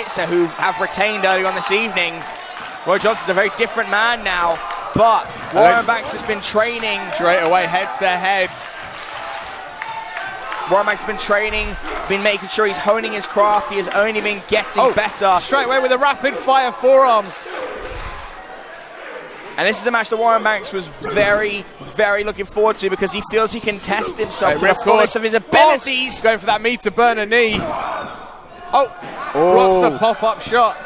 Blitzer, who have retained earlier on this evening. Roy Johnson's a very different man now, but Warren Banks has been training. Straight away, head to head. Warren Banks has been training, been making sure he's honing his craft. He has only been getting better. Straight away with the rapid fire forearms. And this is a match that Warren Banks was very, very looking forward to because he feels he can test himself to the fullest of his abilities. Going for that meter burner knee. Blocks the pop-up shot.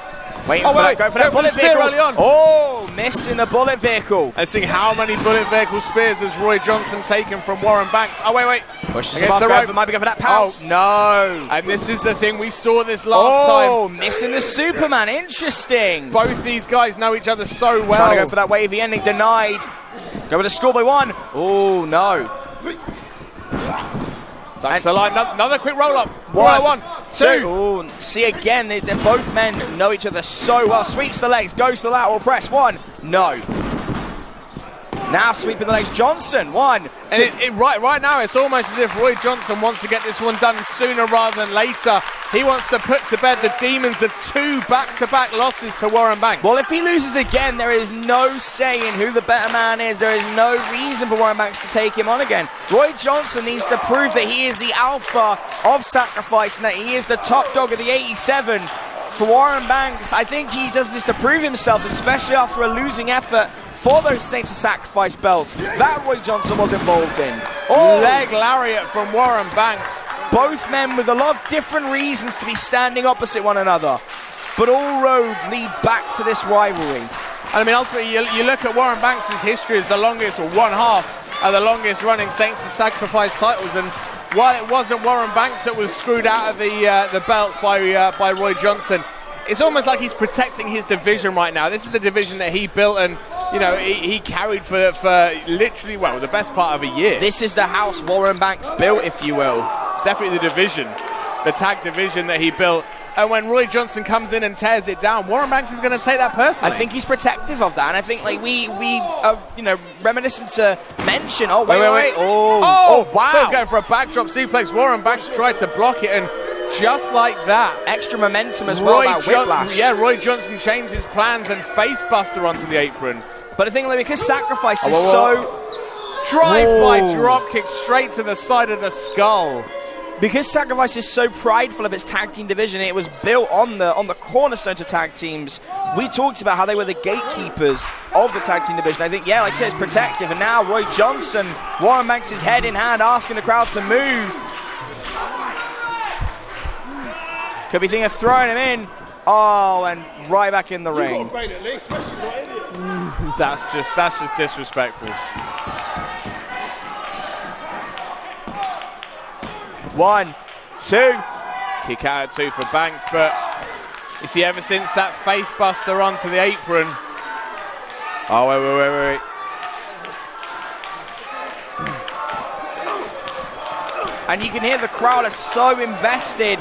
Waiting for that, going for that bullet vehicle. Early on. Oh, missing the bullet vehicle. And seeing how many bullet vehicle spears has Roy Johnson taken from Warren Banks. Oh, wait. Pushes him off, might be going for that pounce. No. And this is the thing, we saw this last time. Oh, missing the Superman, interesting. Both these guys know each other so well. Trying to go for that wavy ending, denied. Go with a schoolboy one. Oh, no. That's the line, another quick roll-up. One, two. Ooh, see again, they're both men know each other so well. Sweeps the legs, goes to the lateral press. One, no. Now sweeping the legs, Johnson. One, two. And right now, it's almost as if Roy Johnson wants to get this one done sooner rather than later. He wants to put to bed the demons of 2 back-to-back losses to Warren Banks. Well, if he loses again, there is no saying who the better man is. There is no reason for Warren Banks to take him on again. Roy Johnson needs to prove that he is the alpha of Sacrifice and that he is the top dog of the 87. For Warren Banks, I think he does this to prove himself, especially after a losing effort for those Saints of Sacrifice belts that Roy Johnson was involved in. Leg lariat from Warren Banks. Both men with a lot of different reasons to be standing opposite one another, but all roads lead back to this rivalry. And I mean, ultimately, you look at Warren Banks' history as the longest, or one half of the longest running Saints of Sacrifice titles, and while it wasn't Warren Banks that was screwed out of the belts by Roy Johnson, it's almost like he's protecting his division right now. This is the division that he built and, you know, he carried for literally, well, the best part of a year. This is the house Warren Banks built, if you will. Definitely the division, the tag division that he built. And when Roy Johnson comes in and tears it down, Warren Banks is going to take that personally. I think he's protective of that, and I think like we are, you know, reminiscent to mention. Oh wait. Oh wow! So he's going for a backdrop suplex. Warren Banks tried to block it, and just like that, extra momentum as well. That whiplash. Roy Johnson changed his plans and facebuster onto the apron. But I think like because Sacrifice is so drive-by drop kick straight to the side of the skull. Because Sacrifice is so prideful of its tag team division, it was built on the cornerstones of tag teams. We talked about how they were the gatekeepers of the tag team division. I think, yeah, like I said, it's protective. And now Roy Johnson, Warren Banks' head in hand, asking the crowd to move. Could be thinking of throwing him in. Oh, and right back in the ring. That's just disrespectful. 1, 2. Kick out at 2 for Banks, but you see, ever since that face buster onto the apron. Oh, wait. And you can hear the crowd are so invested.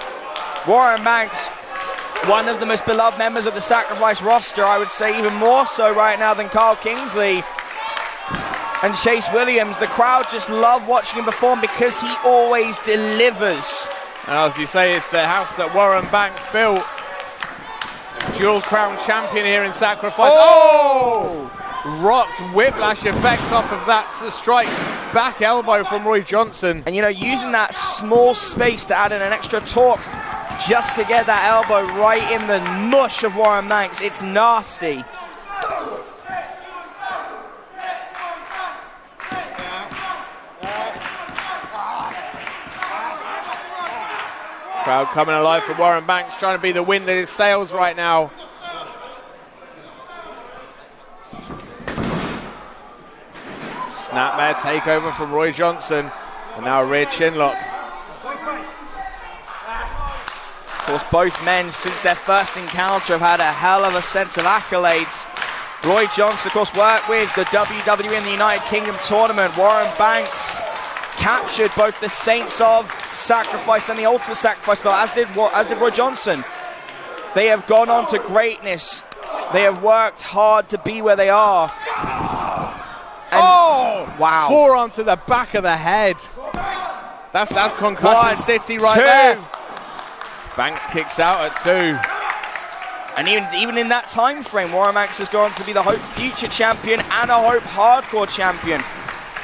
Warren Banks, one of the most beloved members of the Sacrifice roster, I would say even more so right now than Carl Kingsley and Chase Williams. The crowd just love watching him perform because he always delivers. As you say, it's the house that Warren Banks built. Dual crown champion here in Sacrifice. Oh! Rocked whiplash effects off of that strike back elbow from Roy Johnson. And you know, using that small space to add in an extra torque just to get that elbow right in the mush of Warren Banks. It's nasty. Crowd coming alive for Warren Banks, trying to be the wind in his sails right now. Snapmare takeover from Roy Johnson, and now a rear chin lock. Of course, both men, since their first encounter, have had a hell of a sense of accolades. Roy Johnson, of course, worked with the WWE in the United Kingdom tournament. Warren Banks captured both the Saints of Sacrifice and the Ultimate Sacrifice belt, as did Roy Johnson. They have gone on to greatness. They have worked hard to be where they are. And wow. Forearm to the back of the head. That's Concussion City right there. Banks kicks out at 2. And even in that time frame, Warren Banks has gone to be the Hope Future Champion and a Hope Hardcore Champion.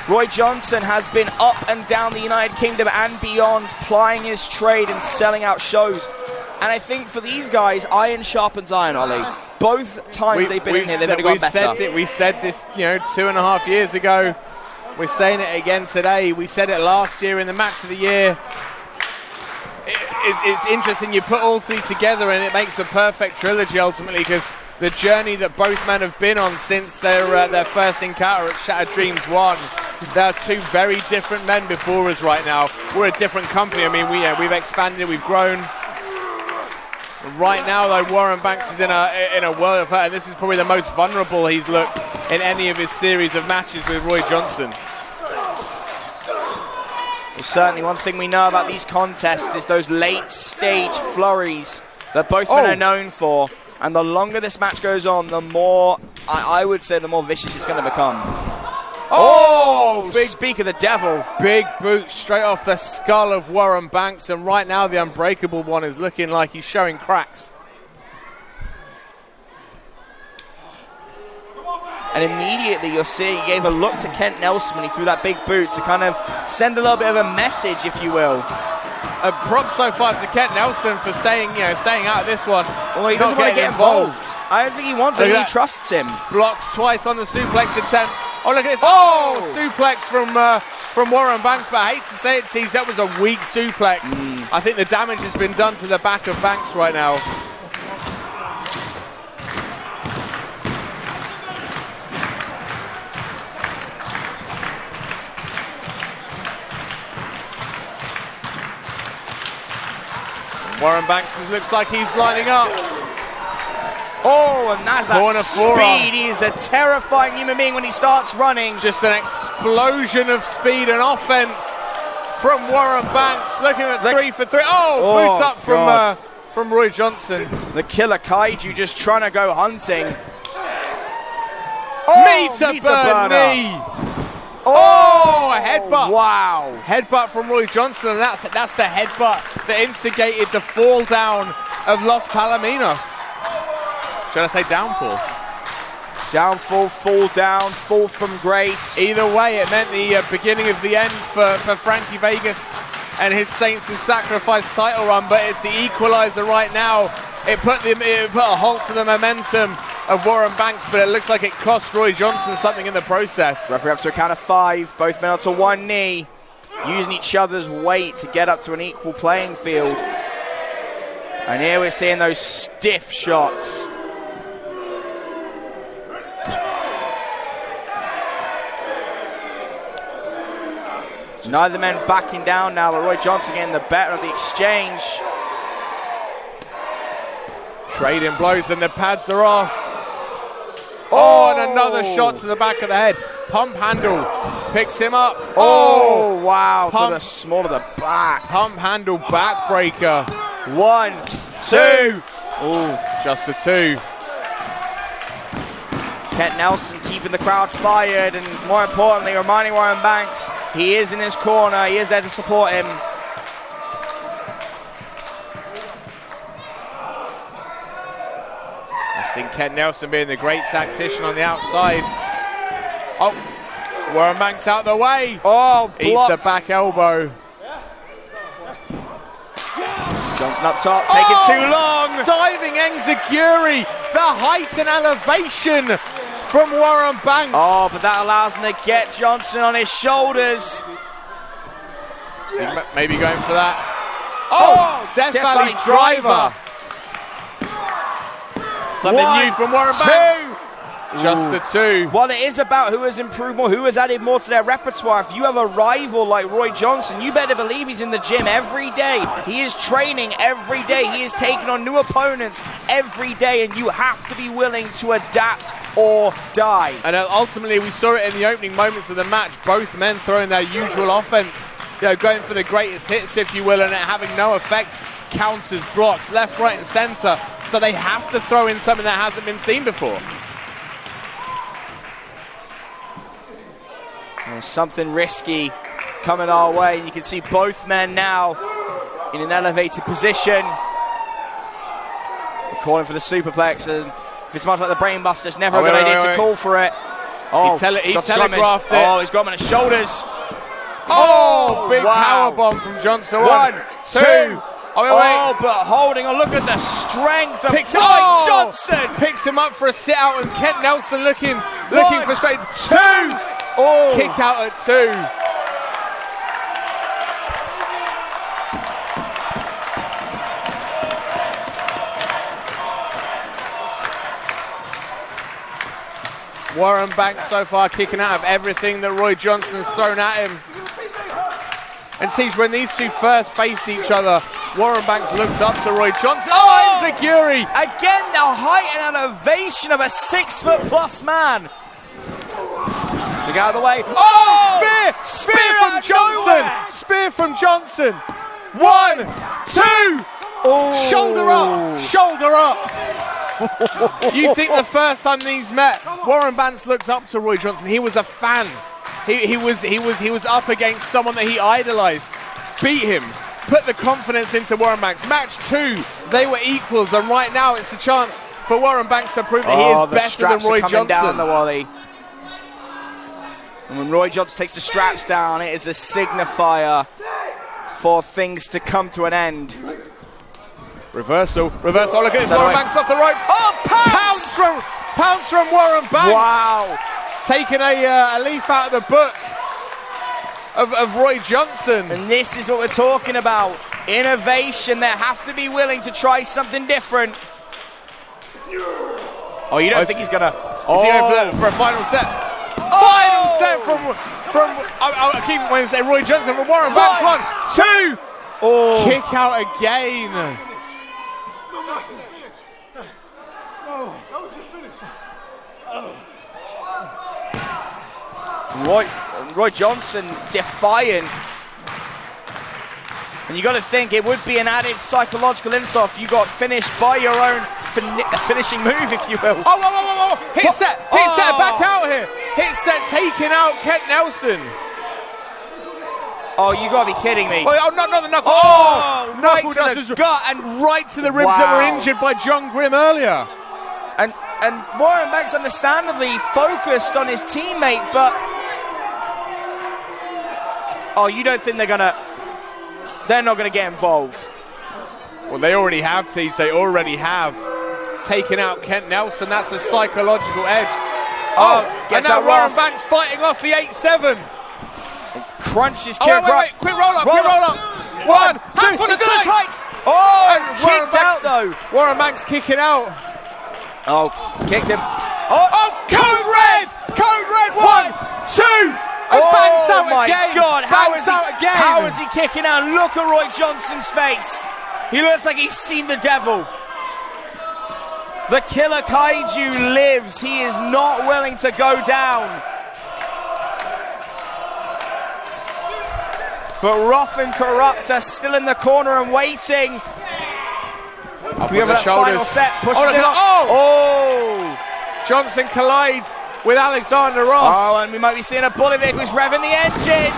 Roy Johnson has been up and down the United Kingdom and beyond, plying his trade and selling out shows. And I think for these guys, iron sharpens iron, Ollie. Both times they've been in here, they've only got better. We said this, 2.5 years ago. We're saying it again today. We said it last year in the match of the year. It's interesting. You put all three together and it makes a perfect trilogy ultimately, because the journey that both men have been on since their first encounter at Shattered Dreams 1. They're two very different men before us right now. We're a different company. I mean, we've expanded, we've grown. Right now, though, Warren Banks is in a world of hurt, and this is probably the most vulnerable he's looked in any of his series of matches with Roy Johnson. Well, certainly one thing we know about these contests is those late-stage flurries that both men are known for. And the longer this match goes on, the more, I would say, the more vicious it's going to become. Speak of the devil. Big boot straight off the skull of Warren Banks, and right now the Unbreakable one is looking like he's showing cracks. And immediately you're seeing he gave a look to Kent Nelson when he threw that big boot to kind of send a little bit of a message, if you will. A prop so far to Kent Nelson for staying out of this one. Well, he doesn't want to get involved. I don't think he wants it. He trusts him. Blocked twice on the suplex attempt. Oh, look at this. Suplex from Warren Banks, but I hate to say it, Tees, that was a weak suplex. I think the damage has been done to the back of Banks right now. Warren Banks looks like he's lining up. Oh, and that's that speed. He's a terrifying human being when he starts running. Just an explosion of speed and offense from Warren Banks. Looking at 3 for 3. Boots up from Roy Johnson. The killer kaiju just trying to go hunting. Meter burn knee. A headbutt. Wow. Headbutt from Roy Johnson, and that's the headbutt that instigated the fall down of Los Palomino. Should I say downfall? Downfall, fall down, fall from grace. Either way, it meant the beginning of the end for Frankie Vegas and his Saints of Sacrifice title run, but it's the equalizer right now. It put a halt to the momentum of Warren Banks, but it looks like it cost Roy Johnson something in the process. Referee up to a count of 5. Both men onto one knee, using each other's weight to get up to an equal playing field. And here we're seeing those stiff shots. Neither men backing down now, but Roy Johnson getting the better of the exchange. Trading blows and the pads are off. And another shot to the back of the head. Pump handle picks him up. Wow, to the small of the back. Pump handle backbreaker. 1, 2. Just the 2. Kent Nelson keeping the crowd fired, and more importantly, reminding Warren Banks he is in his corner, he is there to support him. I think Kent Nelson being the great tactician on the outside. Warren Banks out the way. Eats the back elbow. Johnson up top, taking too long. Diving Enziguri, the height and elevation from Warren Banks. But that allows him to get Johnson on his shoulders. Maybe going for that. Death Valley driver. Something new from Warren Banks. Just the 2. Well, it is about who has improved more, who has added more to their repertoire. If you have a rival like Roy Johnson, you better believe he's in the gym every day. He is training every day. He is taking on new opponents every day, and you have to be willing to adapt or die. And ultimately, we saw it in the opening moments of the match. Both men throwing their usual offense, going for the greatest hits, if you will, and it having no effect. Counters, blocks, left, right, and center. So they have to throw in something that hasn't been seen before. There's something risky coming our way, and you can see both men now in an elevated position. calling for the superplex, and if it's much like the brainbuster, it's never a good idea to call for it. Oh, he telegraphed it. Oh, he's got him on his shoulders. Oh, big power bomb from Johnson. 1, 2. Oh, but holding on. Look at the strength of Johnson. Picks him up for a sit out, and Kent Nelson looking frustrated. 2. Oh, kick out at 2. Warren Banks so far kicking out of everything that Roy Johnson's thrown at him. And Siege, when these two first faced each other, Warren Banks looked up to Roy Johnson. Oh, enziguri! Again, the height and elevation of a 6-foot-plus man. Check out of the way. Oh, spear from Johnson. Spear from Johnson. 1, 2. Oh. Shoulder up. You think the first time these met, Warren Banks looked up to Roy Johnson. He was a fan. He was up against someone that he idolized. Beat him. Put the confidence into Warren Banks. Match 2, they were equals, and right now it's the chance for Warren Banks to prove that he is better than Roy Johnson. Down the Wally. And when Roy Johnson takes the straps down, it is a signifier for things to come to an end. Reversal. Oh, look at this. Warren Banks off the ropes. Oh, pounce from Warren Banks. Wow. Taking a leaf out of the book of Roy Johnson. And this is what we're talking about. Innovation. They have to be willing to try something different. Oh, you don't think he's going to... Is he going for a final set? Final set from I keep wanting to say Roy Johnson from Warren Banks. 1, 2. Oh. Kick out again. Roy Johnson defiant. And you got to think it would be an added psychological insult if you got finished by your own finishing move, if you will. Oh. Hit set, back out here. Hit set, taking out Kent Nelson. Oh, you got to be kidding me. Oh, not the knuckle. Oh, right knuckle to the gut and right to the ribs that were injured by John Grimm earlier. And Warren Banks understandably focused on his teammate, but you don't think they're not gonna get involved? Well, they already have, Teach. They already have taken out Kent Nelson. That's a psychological edge. And now Warren Banks fighting off the 8-7. Crunches Kieran. Wait, quick roll up. 1, 2, he's got tight. Oh, kicked out though. Warren Banks kicking out. Oh, kicked him. Code red. 1, 2. And Banks out my again. God, again. How is he kicking out? Look at Roy Johnson's face. He looks like he's seen the devil. The killer kaiju lives. He is not willing to go down. But Rough and Corrupt are still in the corner and waiting. Up we have that final set. Pushes it up. Johnson collides with Alexander Roth. Oh, and we might be seeing a bullet vehicle who's revving the engine.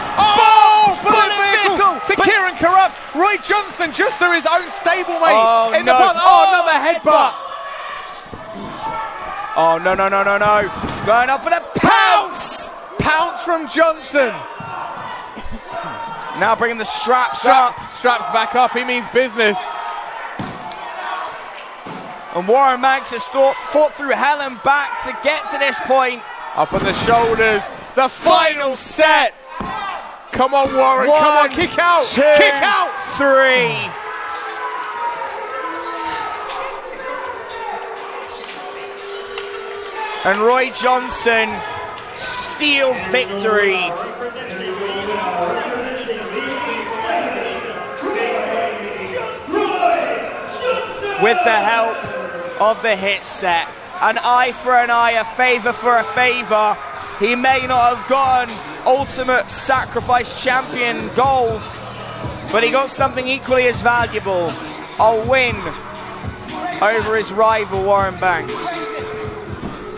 Bullet vehicle to Kieran Corrupt. Roy Johnson just through his own stablemate in the butt. Another headbutt. Oh, no. Going up for the pounce. Pounce from Johnson. Now bringing the straps up. Straps back up. He means business. And Warren Banks has fought through hell and back to get to this point. Up on the shoulders. The final set. Come on, Warren. 1, come on, kick out. 2, kick out. 3. And Roy Johnson steals victory. With the help of the hit set. An eye for an eye, a favour for a favour. He may not have gotten Ultimate Sacrifice Champion gold, but he got something equally as valuable. A win over his rival Warren Banks.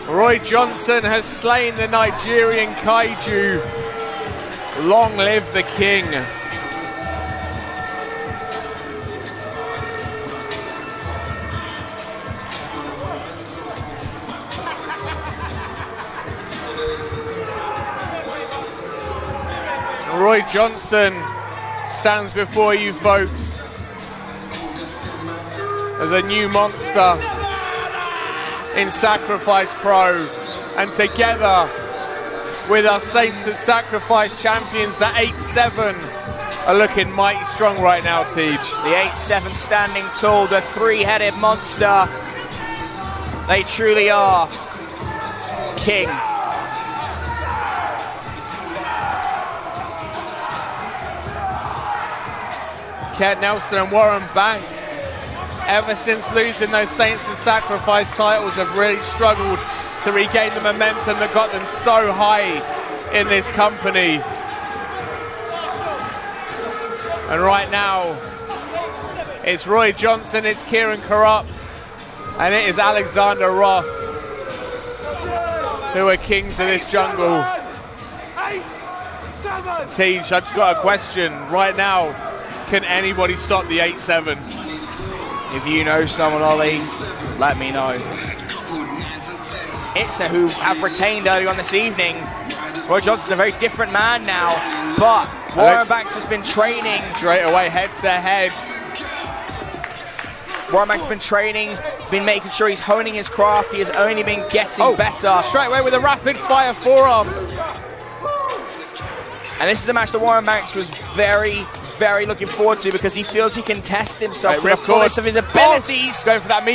Roy Johnson has slain the Nigerian kaiju. Long live the king. Roy Johnson stands before you folks as a new monster in Sacrifice Pro, and together with our Saints of Sacrifice champions, the 8-7 are looking mighty strong right now, Tej. The 8-7 standing tall, the three-headed monster. They truly are king. Ken Nelson and Warren Banks, ever since losing those Saints of Sacrifice titles, have really struggled to regain the momentum that got them so high in this company. And right now, it's Roy Johnson, it's Kieran Corrupt, and it is Alexander Roth who are kings of this jungle. Tej, I've just got a question right now. Can anybody stop the 8-7? If you know someone, Ollie, let me know. Itza, who have retained earlier on this evening. Roy Johnson's a very different man now, but Warren Banks has been training. Straight away, head to head. Warren Banks has been training, been making sure he's honing his craft. He has only been getting better. Straight away with the rapid fire forearms. And this is a match that Warren Banks was very looking forward to, because he feels he can test himself to the fullest of his abilities. Going for that